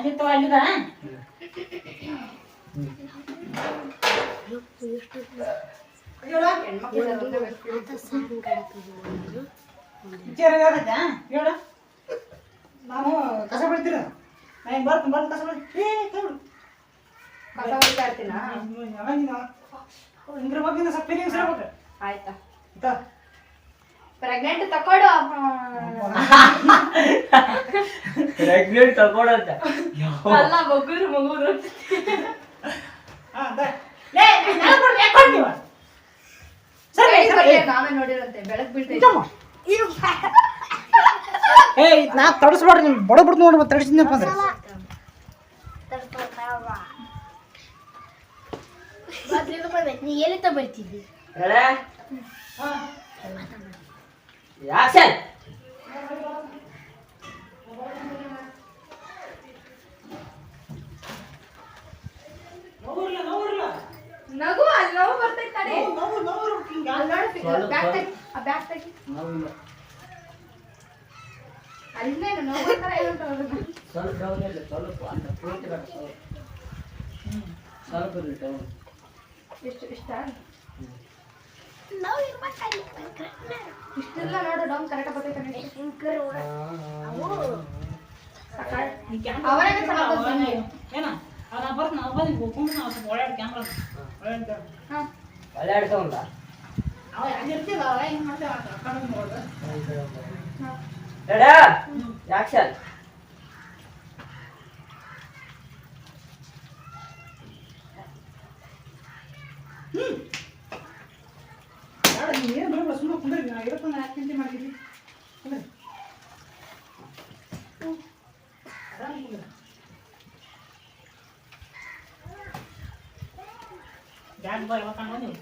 ಅಲ್ಲಿತ್ತು ಅಲ್ಲಿದ ಹೇಳ ನಾನು ಕಸ ಬಿಡ್ತೀರ ನಾನು ಬರ್ತೀನಿ ಕಸ ಬಿಡ್ತೀನಿ ಕಸ ಹೊಡಿತಾ ಇರ್ತೀನಾ ಇದ್ರ ಬಗ್ಗೆ ಸ್ವಲ್ಪ ಫೀಲಿಂಗ್ಸ್ ಇರ್ಬೇಕು ಆಯ್ತಾ ಪ್ರೆಗ್ನೆಂಟ್ ತಕೊಡು ಪ್ರೆಗ್ನೆಂಟ್ ತಗೊಳಂತ ಅಲ್ಲ ಮಗುರು ನಾವೇ ನೋಡಿರಂತೆ ಬೆಳಕ್ ಬೀಳ್ತೈತೆ ಏ ನಾ ತಡಿಸ್ಬೇಡ್ರಿ ನೀವು ಬಡ ಬಿಡ್ತು ನೋಡಿ ಮತ್ತೆ ತಡಿಸಿದ್ನಪ್ಪ ಅಂದ್ರೆ ನೀ ಎಲ್ಲಿಂದ ಬರ್ತಿದ್ದಿ ಆಕ್ಷನ್ ನಗು ಅಲ್ಲಿ ನೋವು ಬರ್ತೈತೆ ತಡಿ ಬ್ಯಾಗ್ ತೆಗಿ ಅಲ್ಲೇನು ನೋವು ಬರ್ತಾರೆ ಸ್ವಲ್ಪ ಡೌನ್ ಇಲ್ಲ ಸ್ವಲ್ಪ ಅಂತ ಪೂರ್ತಿ ಬೇಡ ಸ್ವಲ್ಪ ಇರಲಿ ಡೌನ್ ಇಷ್ಟ ಇಷ್ಟೆಲ್ಲ ನೋಡು ಡೌನ್ ಕರೆಕ್ಟ್ ಬರ್ತೈತೆ ಅವರಾಗ ಏನ ಅದ ಬರ್ತ ನಾವು ಬಂದು ಹೋಗ್ಕೊಂಡು ನಾವು ಸ್ವಲ್ಪ ಓಡಾಡಿ ಕ್ಯಾಮ್ರಾ ಒಳ್ಳೆಡ್ಕೊಂಡ ಅವ ಅಲ್ಲಿರ್ತಿಲ್ಲ ಅವ ಹೆಂಗ್ ಮಾಡ್ತೇವೆ ಕಣ್ಣು ನೋಡ್ದು ರೆಡಾ ಆಕ್ಷನ್ ನೀನು ಬಿಡಲ್ಲ ಸುಮ್ಮನೆ ಕುಂದ್ರಿ ನಾ ಇರತ್ತ ಯಾಕೆ ಚಿಂತೆ ಮಾಡಿದ್ವಿ ಕುಂದ್ರಿ ಆರಾಮ್ ಕುಂದ್ರಿ ಬ್ಯಾಗ್ ಬಾಯ್ ಯಾವಾಗ ಕಾಣೋ ನೀವು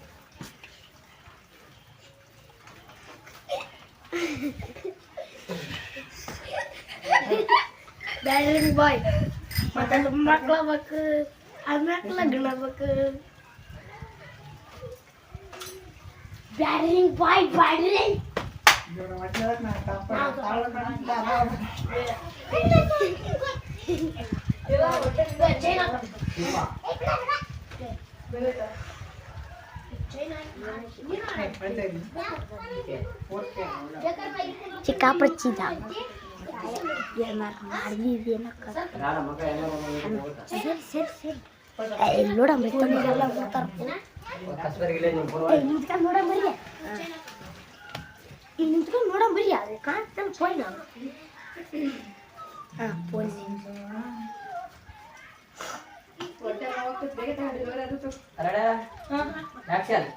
ಬ್ಯಾಡ್ರಿಂಗ್ ಬಾಯ್ ಮತ್ತೆ ಮಕ್ಳ ಬೇಕು ಆಮ್ಯಾಕ ಲಗ್ನ ಬೇಕು ಬ್ಯಾಡ್ರಿಂಗ್ ಬಾಯ್ ಬ್ಯಾಡ್ರಿಂಗ್ ಚಿಕ್ಕಾಪಚ್ಚಿದ ನೋಡ ಮೆತ್ತನೆಲ್ಲ ಬರ್ತಾರ ನಿಂತ್ಕೊಂಡು ನೋಡ ಬರೀ ಇಲ್ಲಿ ನಿಂತ್ಕೊಂಡು ನೋಡ ಬರೀ ಅದು ಕಾಣ್ತಾನೆ ಫೋನ್ ಹಾಂ ಫೋನ್ ಆಕ್ಷನ್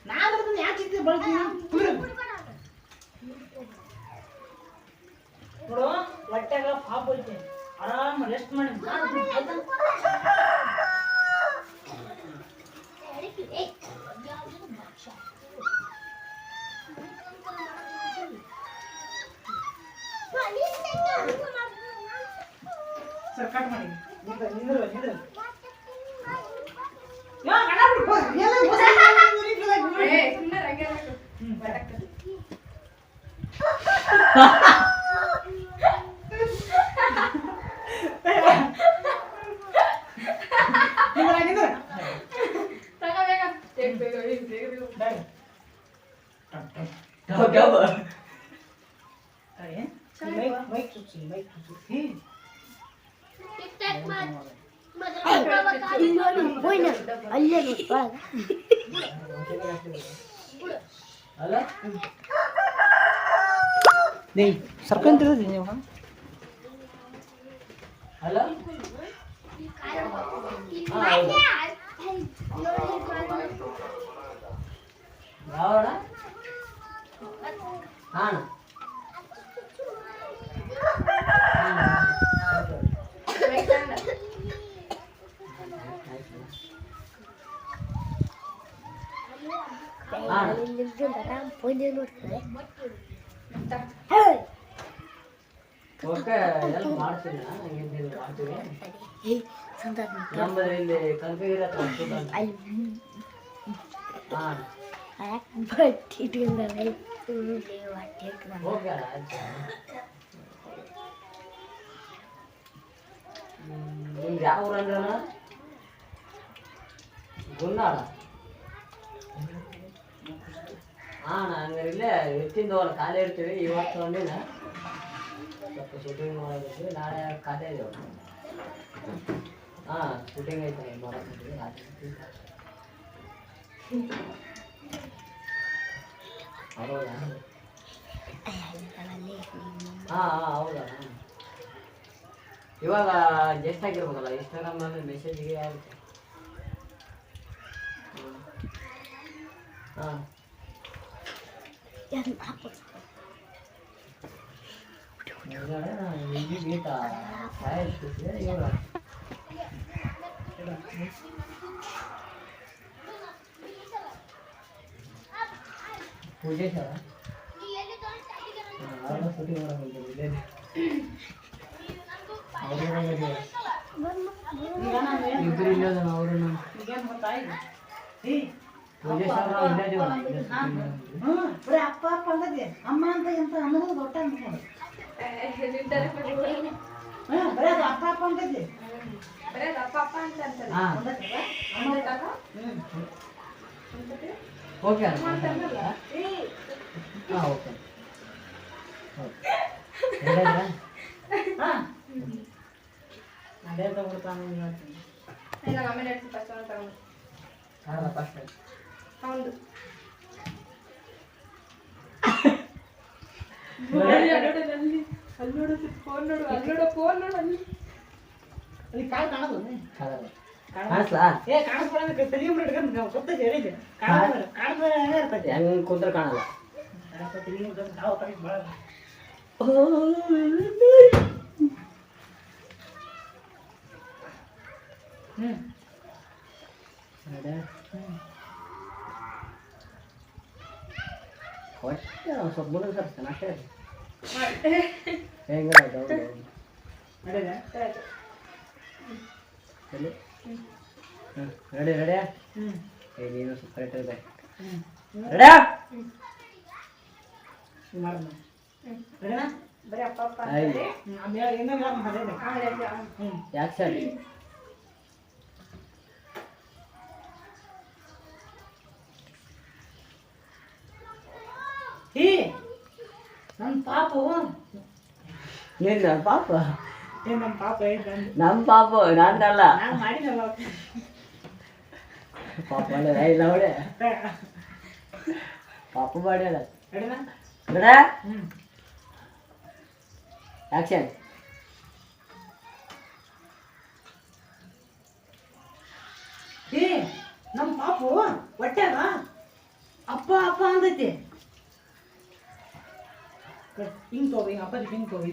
ನಾನು ಯಾಕೆ ಚಿಂತೆ ಬಳಸ್ತೀನಿ ನೋಡು ಹೊಟ್ಟೆಗೆಲ್ಲ ಪಾಪ ಹೋಯ್ತೆ ಆರಾಮ ರೆಸ್ಟ್ ಮಾಡಿ ಸರ್ ಕಟ್ ಮಾಡಿ ನಿಂದ್ರ ಅಲ್ಲೇ ಅಲ್ಲ ನೀ ಸರ್ಕಂತಿರೋದು ನೀವು ಅಲ್ಲ ಯಾವಣ ಹಾಂ ಫೋನ್ ನೋಡ್ತಾರೆ ಓಕೆ ಎಲ್ಲ ಮಾಡ್ತೀನಿ ಹಂಗೇನಿಲ್ಲ ಮಾಡ್ತೀವಿ ನಮ್ಮದು ಇಲ್ಲಿ ಕಲ್ಪೆ ಇರತ್ತೆ ಹಾಂ ಓಕೆ ಆಯ್ತು ನಿಮ್ದು ಯಾವ ಊರು ಅಂದ್ರಣ ಗುನ್ನಾಳ ಹಾಂ ಹಂಗಾರೆ ಇಲ್ಲೇ ಎತ್ತಿಂದ ಹೋಗಲ್ಲ ಖಾಲಿ ಇರ್ತೀವಿ ಇವತ್ತು ಒಂದಿನ ಸ್ವಲ್ಪ ಶೂಟಿಂಗ್ ಮಾಡಿದ್ವಿ ನಾಳೆ ಖಾಲಿ ಇದ್ದೇವೆ ಹಾಂ ಶೂಟಿಂಗ್ ಐತೆ ಮಾಡೋದು ರಾತ್ರಿ ಹೌದಾ ಹಾಂ ಹೌದಾ ಇವಾಗ ಜಸ್ಟ್ ಆಗಿರ್ಬೇಕಲ್ಲ ಇನ್ಸ್ಟಾಗ್ರಾಮ್ನಲ್ಲಿ ಮೆಸೇಜಿಗೆ ಆಗುತ್ತೆ ಹಾಂ ಗೀತ ಇವಾಗ ಪೂಜೆ ಸರ ಶೂಟಿಂಗ್ ಮಾಡೋದು ಇಬ್ಬರು ಇಲ್ಲ ಅವರು ಬರೀ ಅಪ್ಪ ಅಪ್ಪ ಅಂತದೆ ಅಮ್ಮ ಅಂತ ಎಂತ ಅನ್ನೋದು ದೊಡ್ಡ ಅನ್ಕೊಂಡು ಬರೀ ಅದು ಅಪ್ಪ ಅಪ್ಪ ಅಂತದೆ ಓಕೆ ಹಾಂ ಓಕೆ ಅದೇ ತಗೊಳ್ತಾನೆ ಆಮೇಲೆ ತಗೊಂಡು ಫಸ್ಟ್ ಹೌದು ಅಲ್ಲಿ ಕಾಳು ಕಾಣೋದು ಕಾಣಿಸ್ಲಾ ಏ ಕಾಣಿಸ್ಕೊಳ್ಳೋದಕ್ಕೆ ತೆಲಿಯುಂಬ್ರು ಹಿಡ್ಕೊಂಡು ಗೊತ್ತೈತೆ ಹೇಳಿದ್ದೆ ಕಾಣಿಸ್ತಾರೆ ಹೆಂಗೆ ಇರ್ತೈತೆ ಹೆಂಗೆ ಕುಂತ್ರ ಕಾಣಲ್ಲ ತೆಲಿಯುಂಬ್ರು ನಾವು ಕಡಿಮೆ ಭಾಳ ಒಟ್ಟು ಸ್ವಲ್ಪ ಮುಂದೆ ತರ್ತಾನೆ ಅಷ್ಟೇ ಹೆಂಗೆ ನಡೆಯಲ್ಲ ರೆಡಿ ರೆಡಿ ಹ್ಞೂ ಏ ನೀನು ಸ್ವಲ್ಪ ಕರೆಕ್ಟ್ ಇದೆ ರೆಡಿಯಾ ಮಾಡೋಣ ರೆಡಿನಾ ಬರೀ ಅಪ್ಪ ಅಪ್ಪ ಆಯ್ತು ಆಮೇಲೆ ಇನ್ನೊಂದು ಮಾತಾಡಿದೆ ಹ್ಞೂ ಯಾಕೆ ಸರ್ ಏ ನನ್ನ ಪಾಪು ಏನು ನನ್ನ ಪಾಪ ಏ ನಮ್ಮ ಪಾಪ ನಮ್ಮ ಪಾಪ ನಂದಲ್ಲ ನಾನು ಮಾಡಿನಲ್ಲ ಪಾಪ ಇಲ್ಲ ಅವಳೆ ಪಾಪ ಮಾಡ್ಯಾಳ ರೆಡಿನಾ ರೆಡಾ ಹ್ಞೂ ಆ್ಯಕ್ಷನ್ ಏ ನಮ್ಮ ಪಾಪು ಹೊಟ್ಯಾಗ ಅಪ್ಪ ಅಪ್ಪ ಅಂದೈತಿ ಹಿಂಗ್ ತಗೋ ಹಿಂಗೆ ಅಪ್ಪಾಜಿ ಹಿಂಗೆ ತಗೋ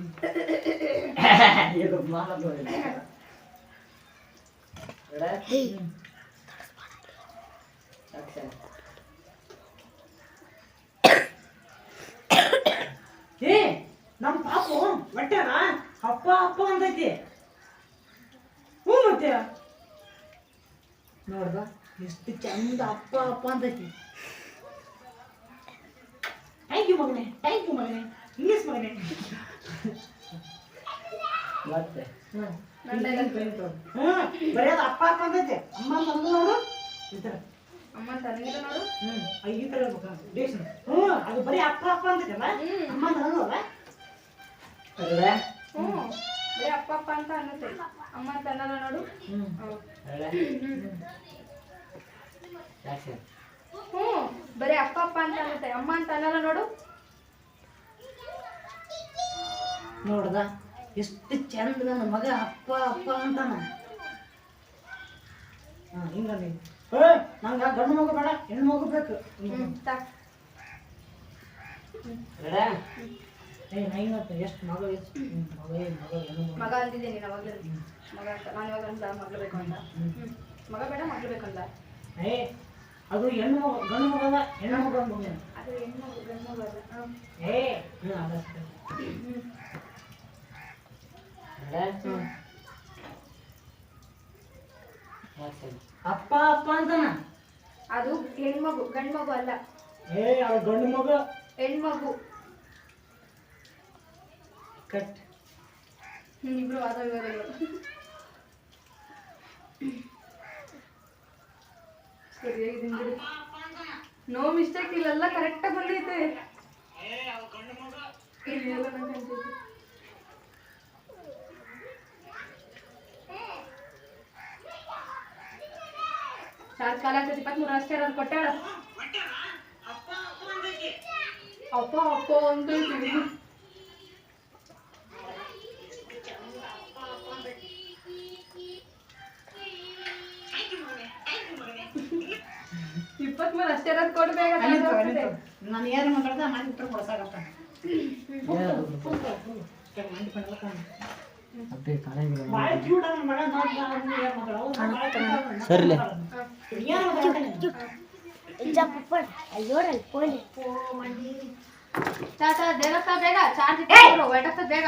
ಇದು ಮಾಡೋದು ರೆಡಾ ಆ್ಯಕ್ಷನ್ ಏ ನಮ್ಮ ಪಾಪು ಹೊಟ್ಯಾಗ ಅಪ್ಪ ಅಪ್ಪ ಅಂದೈತಿ ಹ್ಞೂ ಮತ್ತೆ ನೋಡ್ದ ಎಷ್ಟು ಚಂದ ಅಪ್ಪ ಅಪ್ಪ ಅಂತೈತಿ ಥ್ಯಾಂಕ್ ಯು ಮಗನೇ ಇಂಗ್ಲೀಷ್ ಮಗನೇ ಮತ್ತೆ ಹ್ಞೂ ಬರೀ ಅದು ಅಪ್ಪ ಅಪ್ಪ ಅಂತೈತೆ ಅಮ್ಮ ತಂದು ನೋಡು ಈ ಥರ ಅಮ್ಮ ತಂದಿಲ್ಲ ನೋಡು ಈ ಥರ ಇರ್ಬೇಕು ಡೇಸ್ ಅದು ಬರೀ ಅಪ್ಪ ಅಪ್ಪ ಅಂತೈತಲ್ಲ ಅಮ್ಮ ತಂದಲ್ಲ ರೆಡಾ ಬರೀ ಅಪ್ಪ ಅಪ್ಪ ಅಂತ ಅನ್ನತ್ತೆ ಅಮ್ಮ ಅಂತ ಅನ್ನಲ್ಲ ನೋಡು ರೆಡಾ ಆ್ಯಕ್ಷನ್ ಬರೀ ಅಪ್ಪ ಅಪ್ಪ ಅಂತ ಅನ್ನತ್ತೆ ಅಮ್ಮ ಅಂತ ಅನ್ನಲ್ಲ ನೋಡು ನೋಡ್ದ ಎಷ್ಟು ಚಂದ ನನ್ನ ಮಗ ಅಪ್ಪ ಅಪ್ಪ ಅಂತಾನ ಹಿಂಗ ನಂಗೆ ಗಂಡು ಮಗು ಬೇಡ ಹೆಣ್ಣು ಮಗು ಬೇಕು ರೆಡಾ ಎಷ್ಟು ಮಗ ಹೆಣ್ಣು ಮಗ ಅಂತಿದ್ದೀನಿ ಅವಾಗಲೇ ಮಗ ಅಂತ ನಾನು ಇವಾಗ ಅಂತ ಮಗಳು ಬೇಕು ಅಂತ ಮಗ ಬೇಡ ಮಗಳು ಬೇಕಂತ ಏ ಅದು ಹೆಣ್ಣು ಮಗು ಗಂಡು ಮಗದ ಹೆಣ್ಣು ಮಗು ಅಂದ ಅದು ಹೆಣ್ಣು ಗಂಡು ಮಗ ಏ ಅದಷ್ಟೇ ಅಪ್ಪ ಅಪ್ಪ ಅಂತಾನ. ಅದು ಹೆಣ್ಮಗು ಗಂಡು ಮಗು ಅಲ್ಲ. ಅವ್ರ ಗಂಡು ಮಗು ಹೆಣ್ಮಗು. ಕಟ್. ಇಬ್ರು ವಾದ ವಿವಾದಗಳು. ಸರಿಯಾಗಿ ನೋ ಮಿಸ್ಟೇಕ್, ಇಲ್ಲೆಲ್ಲ ಕರೆಕ್ಟಾಗಿ ಬಂದೈತೆ. ಚಾರ್ಜ್ ಕಾಲ ಆಗ್ತದೆ 23 ಅಷ್ಟೇ ಅದು ಕೊಟ್ಟಾಳ. ಅಪ್ಪ ಅಪ್ಪ ಅಂತ ಹೇಳ್ತೀವಿ. ಅಷ್ಟೇ ಅದು ಕೊಡ್ಬೇಕ. ನಾನು ಏನು ಮಾತಾಡ್ದೆ ಮಾಡಿ ಉತ್ತರ ಕೊಡ್ಸಾಕತ್ತ. ಸರಿಲೆ ಬೇಗ ಚಾರ್ಜ್ ಬೇಗ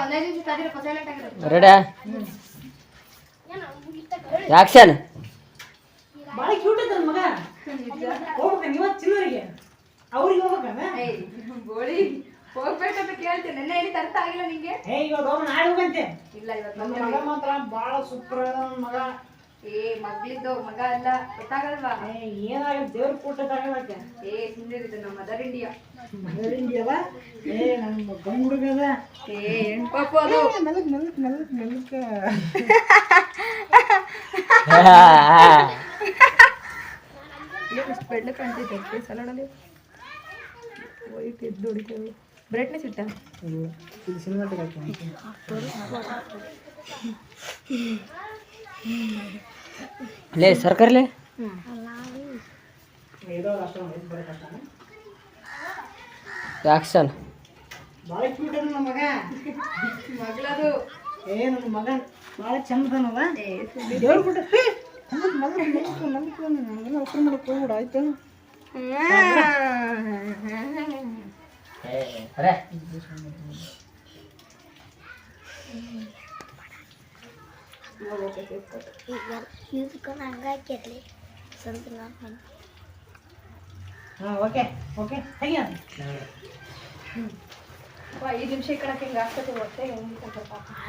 ಒಂದೇ ನಿಮಿಷ ತಡಿರಪ್ಪ, ಸೈಲೆಂಟ್ ಆಗಿರೋ. Ready action. ಭಾಳ ಕ್ಯೂಟ್ ಇದ್ದ ಮಗ. ಹೋಗ್ಬೇಕ ಇವತ್ತು ಚಿನ್ನರಿಗೆ ಅವ್ರಿಗೆ ಹೋಗ್ಬೇಕಂದ. ಗೋಳಿ ಹೋಗ್ಬೇಕಂತ ಕೇಳ್ತೀನಿ. ನೆನ್ನೆ ಹೇಳಿ ಅರ್ಥ ಆಗಿಲ್ಲ ನಿಂಗೆ. ಇವತ್ತು ಹೋಗೋಣ, ನಾಳೆ ಹೋಗಂತೆ. ಇಲ್ಲ ಇವತ್ತು ನನ್ನ ಮಗ ಮಾತ್ರ ಭಾಳ ಸೂಪರ್ ಮಗ. ಮಗಳಿದ್ದು ಮಗ ಅಲ್ಲ, ಗೊತ್ತಾಗಲ್ವಾ? ಏನಾಗಿತ್ತು ದೇವ್ರ ಕೊಟ್ಟದಾಗಲಕ್ಕ. ಸುಂದರಿದ್ದು ನಮ್ಮ ಮದರ್ ಇಂಡಿಯಾ. ಮದರ್ ಇಂಡಿಯಲ್ಲ. ನಮ್ಮ ಗಂಡು ಹುಡುಗದ. ಹೆಣ್ಪಾಪ ಅದು. ಮೆಲಕ್ ಮೆಲಕ್ ಮೆಲಕ್ ಮೆಲಕ್. ಎಷ್ಟು ಬೆಳ್ಳ ಕಾಣ್ತೈತೆ ಸಲಾಡಲ್ಲಿ. ವೈಟ್ ಎದ್ದು ಹೊಡಿತೇವೆ. ಬ್ರೈಟ್ನೆಸ್ ಇಟ್ಟ ಇದು ಸಿನಿಮಾಟಿಕ್ ಹಾಕಿ ಲೇ ಸರ್ಕಾರಲೇ ಆಕ್ಷನ್. ಭಾಳ ಕ್ಯೂಟ್ ಅದ ನಮ್ಮ ಮಗ. ಮಗಳದು. ನನ್ನ ಮಗ ಭಾಳ ಚಂದನವ. ದೇವ್ರ ಬಿಟ್ಟು ಅವಸರ ಮಾಡಕ್ಕೆ ಹೋಗ್ಬಿಡ ಆಯ್ತು. ಓಕೆ ಓಕೆ ಹೇಗೆ 5 ನಿಮಿಷ ಈ ಕಡೆ ಹಿಂಗೆ ಆಗ್ತದೆ. ಹೊಟ್ಟೆ ಹೆಂಗೆ